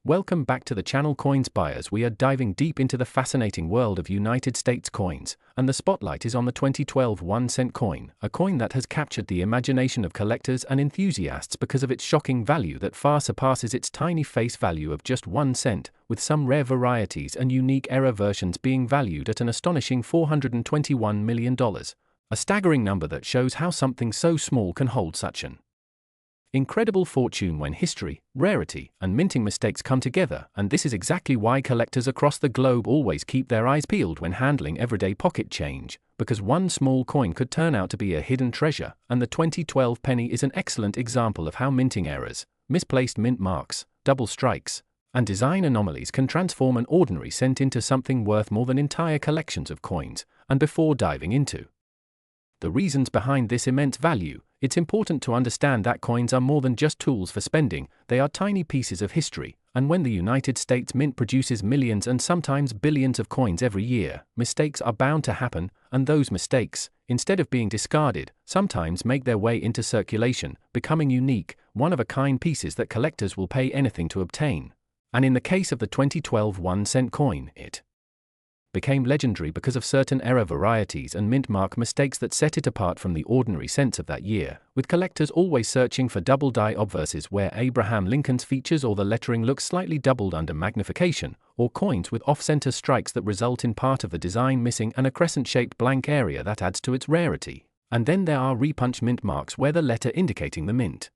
Welcome back to the channel Coins Buyers. We are diving deep into the fascinating world of United States coins, and the spotlight is on the 2012 1-cent coin, a coin that has captured the imagination of collectors and enthusiasts because of its shocking value that far surpasses its tiny face value of just 1 cent, with some rare varieties and unique error versions being valued at an astonishing $421 million. A staggering number that shows how something so small can hold such an incredible fortune when history, rarity, and minting mistakes come together, and this is exactly why collectors across the globe always keep their eyes peeled when handling everyday pocket change, because one small coin could turn out to be a hidden treasure, and the 2012 penny is an excellent example of how minting errors, misplaced mint marks, double strikes, and design anomalies can transform an ordinary cent into something worth more than entire collections of coins. And before diving into the reasons behind this immense value, it's important to understand that coins are more than just tools for spending. They are tiny pieces of history, and when the United States Mint produces millions and sometimes billions of coins every year, mistakes are bound to happen, and those mistakes, instead of being discarded, sometimes make their way into circulation, becoming unique, one-of-a-kind pieces that collectors will pay anything to obtain. And in the case of the 2012 1-cent coin, it became legendary because of certain error varieties and mint mark mistakes that set it apart from the ordinary cents of that year, with collectors always searching for double die obverses where Abraham Lincoln's features or the lettering looks slightly doubled under magnification, or coins with off-center strikes that result in part of the design missing and a crescent-shaped blank area that adds to its rarity. And then there are repunch mint marks where the letter indicating the mint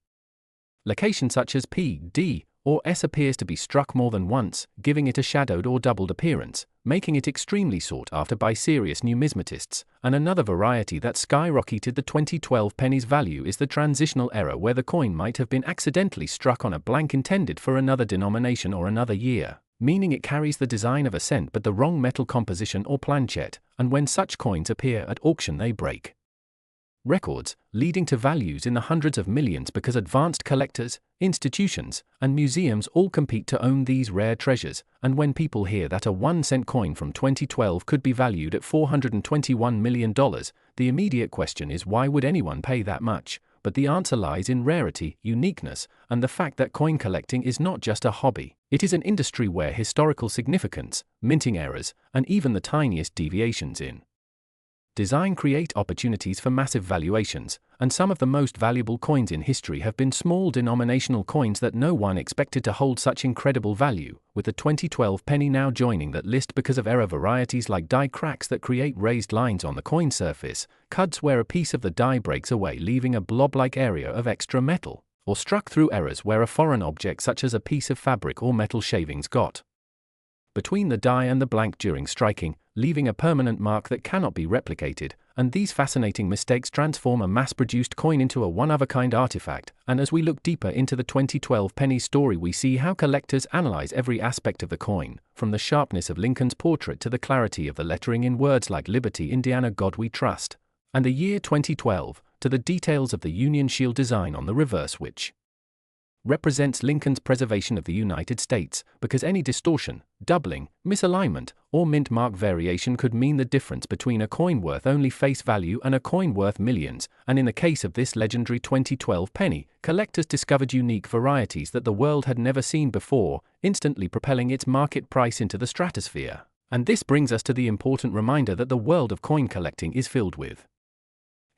location such as P, D, or S appears to be struck more than once, giving it a shadowed or doubled appearance, making it extremely sought after by serious numismatists. And another variety that skyrocketed the 2012 penny's value is the transitional error, where the coin might have been accidentally struck on a blank intended for another denomination or another year, meaning it carries the design of a cent but the wrong metal composition or planchet, and when such coins appear at auction they break records, leading to values in the hundreds of millions because advanced collectors, institutions, and museums all compete to own these rare treasures. And when people hear that a 1-cent coin from 2012 could be valued at $421 million, the immediate question is, why would anyone pay that much? But the answer lies in rarity, uniqueness, and the fact that coin collecting is not just a hobby. It is an industry where historical significance, minting errors, and even the tiniest deviations in design create opportunities for massive valuations, and some of the most valuable coins in history have been small denominational coins that no one expected to hold such incredible value, with the 2012 penny now joining that list because of error varieties like die cracks that create raised lines on the coin surface, cuts where a piece of the die breaks away leaving a blob-like area of extra metal, or struck through errors where a foreign object such as a piece of fabric or metal shavings got between the die and the blank during striking, leaving a permanent mark that cannot be replicated. And these fascinating mistakes transform a mass-produced coin into a one-of-a-kind artifact. And as we look deeper into the 2012 penny story, we see how collectors analyze every aspect of the coin, from the sharpness of Lincoln's portrait to the clarity of the lettering in words like Liberty, Indiana, God We Trust, and the year 2012, to the details of the Union Shield design on the reverse, which represents Lincoln's preservation of the United States, because any distortion, doubling, misalignment, or mint mark variation could mean the difference between a coin worth only face value and a coin worth millions. And in the case of this legendary 2012 penny, collectors discovered unique varieties that the world had never seen before, instantly propelling its market price into the stratosphere. And this brings us to the important reminder that the world of coin collecting is filled with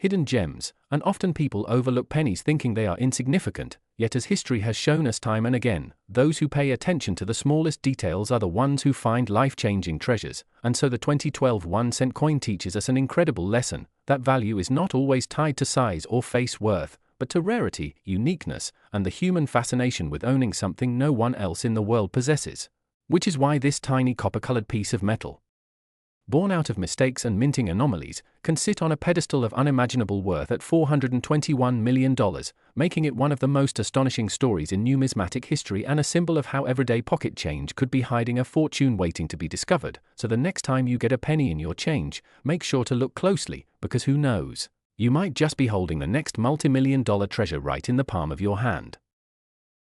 hidden gems, and often people overlook pennies thinking they are insignificant, yet as history has shown us time and again, those who pay attention to the smallest details are the ones who find life-changing treasures. And so the 2012 1-cent coin teaches us an incredible lesson, that value is not always tied to size or face worth, but to rarity, uniqueness, and the human fascination with owning something no one else in the world possesses. Which is why this tiny copper-colored piece of metal, born out of mistakes and minting anomalies, can sit on a pedestal of unimaginable worth at $421 million, making it one of the most astonishing stories in numismatic history and a symbol of how everyday pocket change could be hiding a fortune waiting to be discovered. So the next time you get a penny in your change, make sure to look closely, because who knows, you might just be holding the next multi-million-dollar treasure right in the palm of your hand.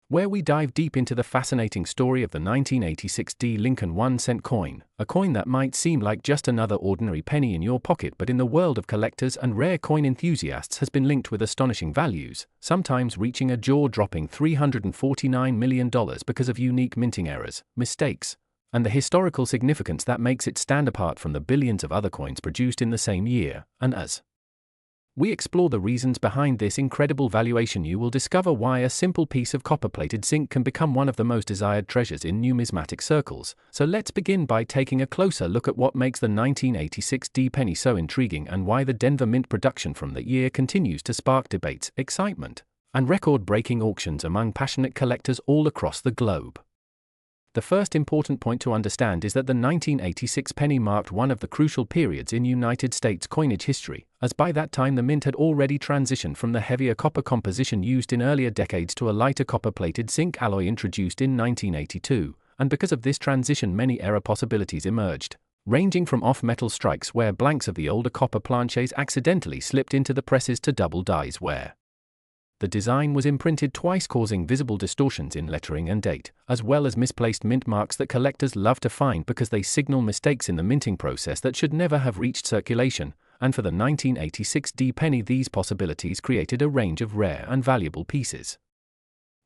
where we dive deep into the fascinating story of the 1986 D Lincoln 1-cent coin, a coin that might seem like just another ordinary penny in your pocket, but in the world of collectors and rare coin enthusiasts has been linked with astonishing values, sometimes reaching a jaw-dropping $349 million because of unique minting errors, mistakes, and the historical significance that makes it stand apart from the billions of other coins produced in the same year. And as we explore the reasons behind this incredible valuation, you will discover why a simple piece of copper-plated zinc can become one of the most desired treasures in numismatic circles. So let's begin by taking a closer look at what makes the 1986 D penny so intriguing and why the Denver Mint production from that year continues to spark debates, excitement, and record-breaking auctions among passionate collectors all across the globe. The first important point to understand is that the 1986 penny marked one of the crucial periods in United States coinage history, as by that time the mint had already transitioned from the heavier copper composition used in earlier decades to a lighter copper-plated zinc alloy introduced in 1982, and because of this transition many error possibilities emerged, ranging from off-metal strikes where blanks of the older copper planchets accidentally slipped into the presses to double dies where the design was imprinted twice, causing visible distortions in lettering and date, as well as misplaced mint marks that collectors love to find because they signal mistakes in the minting process that should never have reached circulation. And for the 1986 D penny, these possibilities created a range of rare and valuable pieces.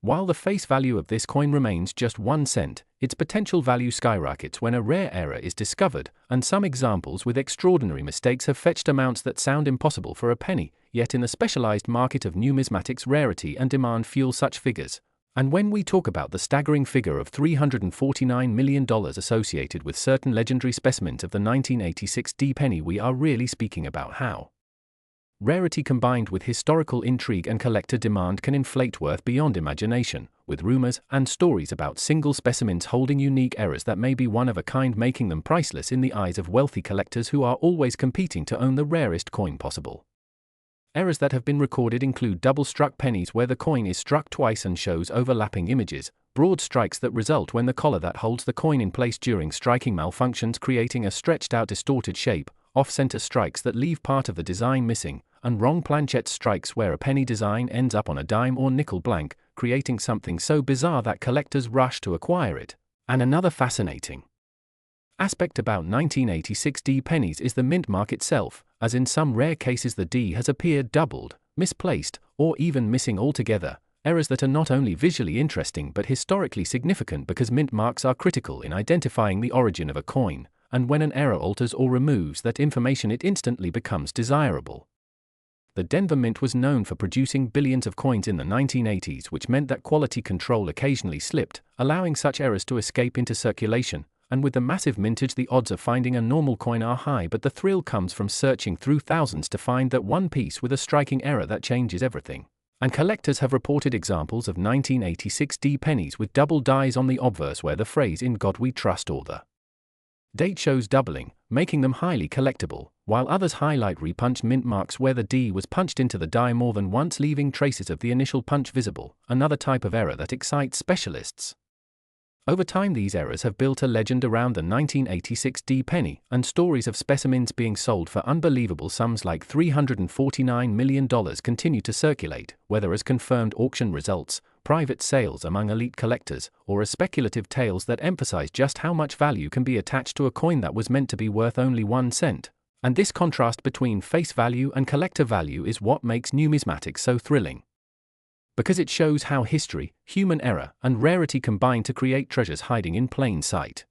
While the face value of this coin remains just 1 cent, its potential value skyrockets when a rare error is discovered, and some examples with extraordinary mistakes have fetched amounts that sound impossible for a penny, yet in the specialized market of numismatics, rarity and demand fuel such figures. And when we talk about the staggering figure of $349 million associated with certain legendary specimens of the 1986 D penny, we are really speaking about how rarity combined with historical intrigue and collector demand can inflate worth beyond imagination, with rumors and stories about single specimens holding unique errors that may be one of a kind, making them priceless in the eyes of wealthy collectors who are always competing to own the rarest coin possible. Errors that have been recorded include double-struck pennies where the coin is struck twice and shows overlapping images, broad strikes that result when the collar that holds the coin in place during striking malfunctions, creating a stretched-out distorted shape, off-center strikes that leave part of the design missing, and wrong planchette strikes where a penny design ends up on a dime or nickel blank, creating something so bizarre that collectors rush to acquire it. And another fascinating aspect about 1986 D pennies is the mint mark itself, as in some rare cases the D has appeared doubled, misplaced, or even missing altogether, errors that are not only visually interesting but historically significant because mint marks are critical in identifying the origin of a coin, and when an error alters or removes that information it instantly becomes desirable. The Denver Mint was known for producing billions of coins in the 1980s, which meant that quality control occasionally slipped, allowing such errors to escape into circulation, and with the massive mintage the odds of finding a normal coin are high, but the thrill comes from searching through thousands to find that one piece with a striking error that changes everything. And collectors have reported examples of 1986 D pennies with double dies on the obverse where the phrase "In God We Trust" or the date shows doubling, making them highly collectible, while others highlight repunched mint marks where the D was punched into the die more than once, leaving traces of the initial punch visible, another type of error that excites specialists. Over time these errors have built a legend around the 1986 D penny, and stories of specimens being sold for unbelievable sums like $349 million continue to circulate, whether as confirmed auction results, private sales among elite collectors, or as speculative tales that emphasize just how much value can be attached to a coin that was meant to be worth only 1 cent. And this contrast between face value and collector value is what makes numismatics so thrilling, because it shows how history, human error, and rarity combine to create treasures hiding in plain sight.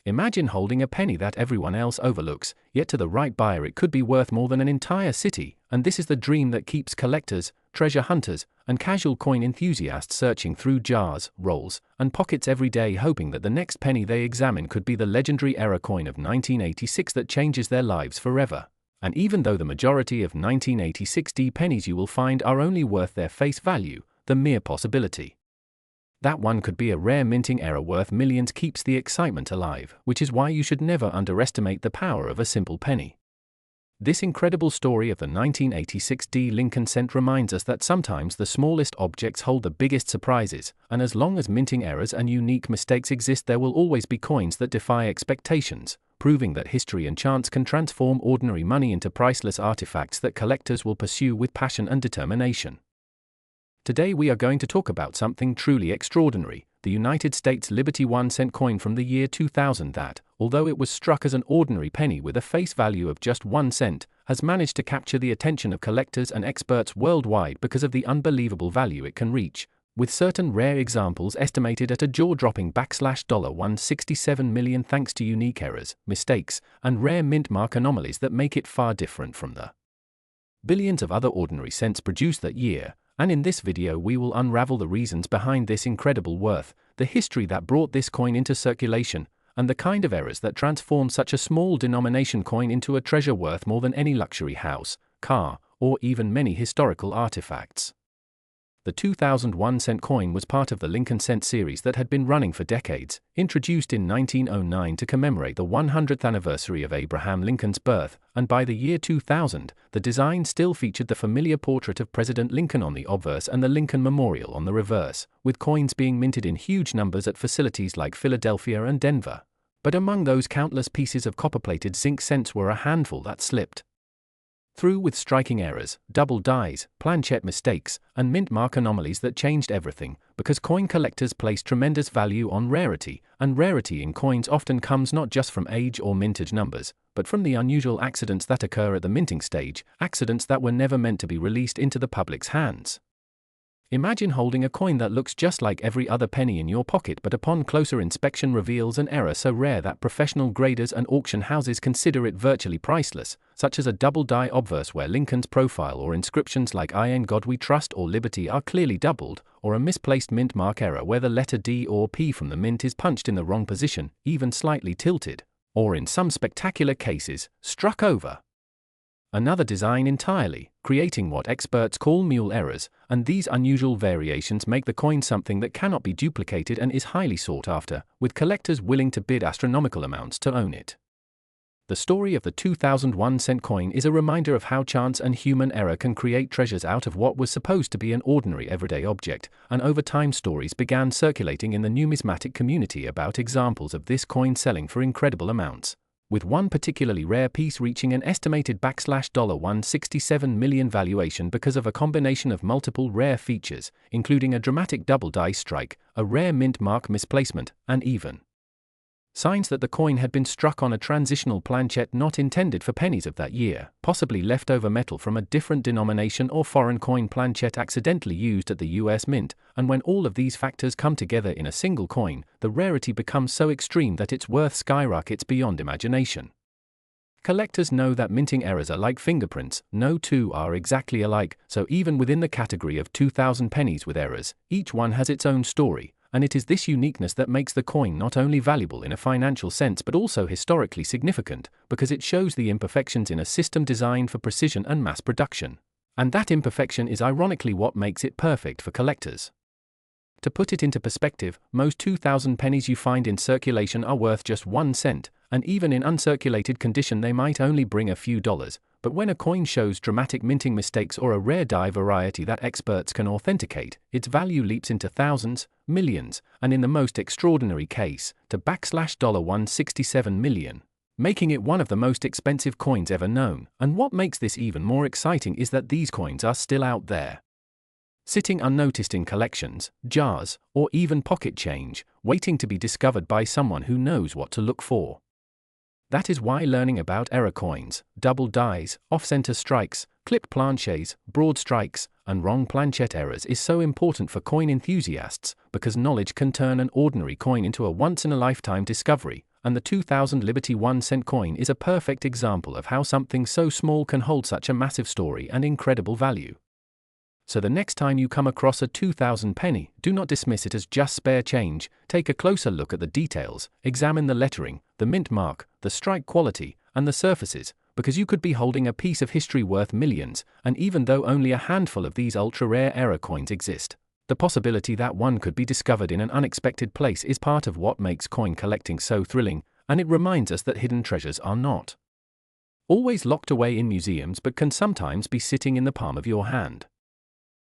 Imagine holding a penny that everyone else overlooks, yet to the right buyer it could be worth more than an entire city, and this is the dream that keeps collectors, treasure hunters, and casual coin enthusiasts searching through jars, rolls, and pockets every day, hoping that the next penny they examine could be the legendary error coin of 1986 that changes their lives forever. And even though the majority of 1986 D pennies you will find are only worth their face value, the mere possibility that one could be a rare minting error worth millions keeps the excitement alive, which is why you should never underestimate the power of a simple penny. This incredible story of the 1986 D Lincoln cent reminds us that sometimes the smallest objects hold the biggest surprises, and as long as minting errors and unique mistakes exist, there will always be coins that defy expectations, proving that history and chance can transform ordinary money into priceless artifacts that collectors will pursue with passion and determination. Today we are going to talk about something truly extraordinary, the United States Liberty 1-cent coin from the year 2000 that, although it was struck as an ordinary penny with a face value of just 1 cent, has managed to capture the attention of collectors and experts worldwide because of the unbelievable value it can reach, with certain rare examples estimated at a jaw-dropping $167 million thanks to unique errors, mistakes, and rare mint mark anomalies that make it far different from the billions of other ordinary cents produced that year. And in this video we will unravel the reasons behind this incredible worth, the history that brought this coin into circulation, and the kind of errors that transform such a small denomination coin into a treasure worth more than any luxury house, car, or even many historical artifacts. The 2001 cent coin was part of the Lincoln cent series that had been running for decades, introduced in 1909 to commemorate the 100th anniversary of Abraham Lincoln's birth, and by the year 2000, the design still featured the familiar portrait of President Lincoln on the obverse and the Lincoln Memorial on the reverse, with coins being minted in huge numbers at facilities like Philadelphia and Denver. But among those countless pieces of copper-plated zinc cents were a handful that slipped through with striking errors, double dies, planchette mistakes, and mint mark anomalies that changed everything, because coin collectors place tremendous value on rarity, and rarity in coins often comes not just from age or mintage numbers, but from the unusual accidents that occur at the minting stage, accidents that were never meant to be released into the public's hands. Imagine holding a coin that looks just like every other penny in your pocket but upon closer inspection reveals an error so rare that professional graders and auction houses consider it virtually priceless, such as a double die obverse where Lincoln's profile or inscriptions like "I in God We Trust" or "Liberty" are clearly doubled, or a misplaced mint mark error where the letter D or P from the mint is punched in the wrong position, even slightly tilted, or in some spectacular cases, struck over another design entirely, creating what experts call mule errors, and these unusual variations make the coin something that cannot be duplicated and is highly sought after, with collectors willing to bid astronomical amounts to own it. The story of the 2001 cent coin is a reminder of how chance and human error can create treasures out of what was supposed to be an ordinary everyday object, and over time stories began circulating in the numismatic community about examples of this coin selling for incredible amounts, with one particularly rare piece reaching an estimated $167 million valuation because of a combination of multiple rare features, including a dramatic double die strike, a rare mint mark misplacement, and even signs that the coin had been struck on a transitional planchette not intended for pennies of that year, possibly leftover metal from a different denomination or foreign coin planchette accidentally used at the US Mint, and when all of these factors come together in a single coin, the rarity becomes so extreme that its worth skyrockets beyond imagination. Collectors know that minting errors are like fingerprints, no two are exactly alike, so even within the category of 2,000 pennies with errors, each one has its own story. And it is this uniqueness that makes the coin not only valuable in a financial sense but also historically significant, because it shows the imperfections in a system designed for precision and mass production. And that imperfection is ironically what makes it perfect for collectors. To put it into perspective, most 2,000 pennies you find in circulation are worth just 1 cent, and even in uncirculated condition they might only bring a few dollars. But when a coin shows dramatic minting mistakes or a rare die variety that experts can authenticate, its value leaps into thousands, millions, and in the most extraordinary case, to $167 million, making it one of the most expensive coins ever known. And what makes this even more exciting is that these coins are still out there, sitting unnoticed in collections, jars, or even pocket change, waiting to be discovered by someone who knows what to look for. That is why learning about error coins, double dies, off-center strikes, clipped planchets, broad strikes, and wrong planchette errors is so important for coin enthusiasts, because knowledge can turn an ordinary coin into a once-in-a-lifetime discovery, and the 2000 Liberty 1 cent coin is a perfect example of how something so small can hold such a massive story and incredible value. So the next time you come across a 2,000 penny, do not dismiss it as just spare change. Take a closer look at the details, examine the lettering, the mint mark, the strike quality, and the surfaces, because you could be holding a piece of history worth millions, and even though only a handful of these ultra-rare error coins exist, the possibility that one could be discovered in an unexpected place is part of what makes coin collecting so thrilling, and it reminds us that hidden treasures are not always locked away in museums but can sometimes be sitting in the palm of your hand.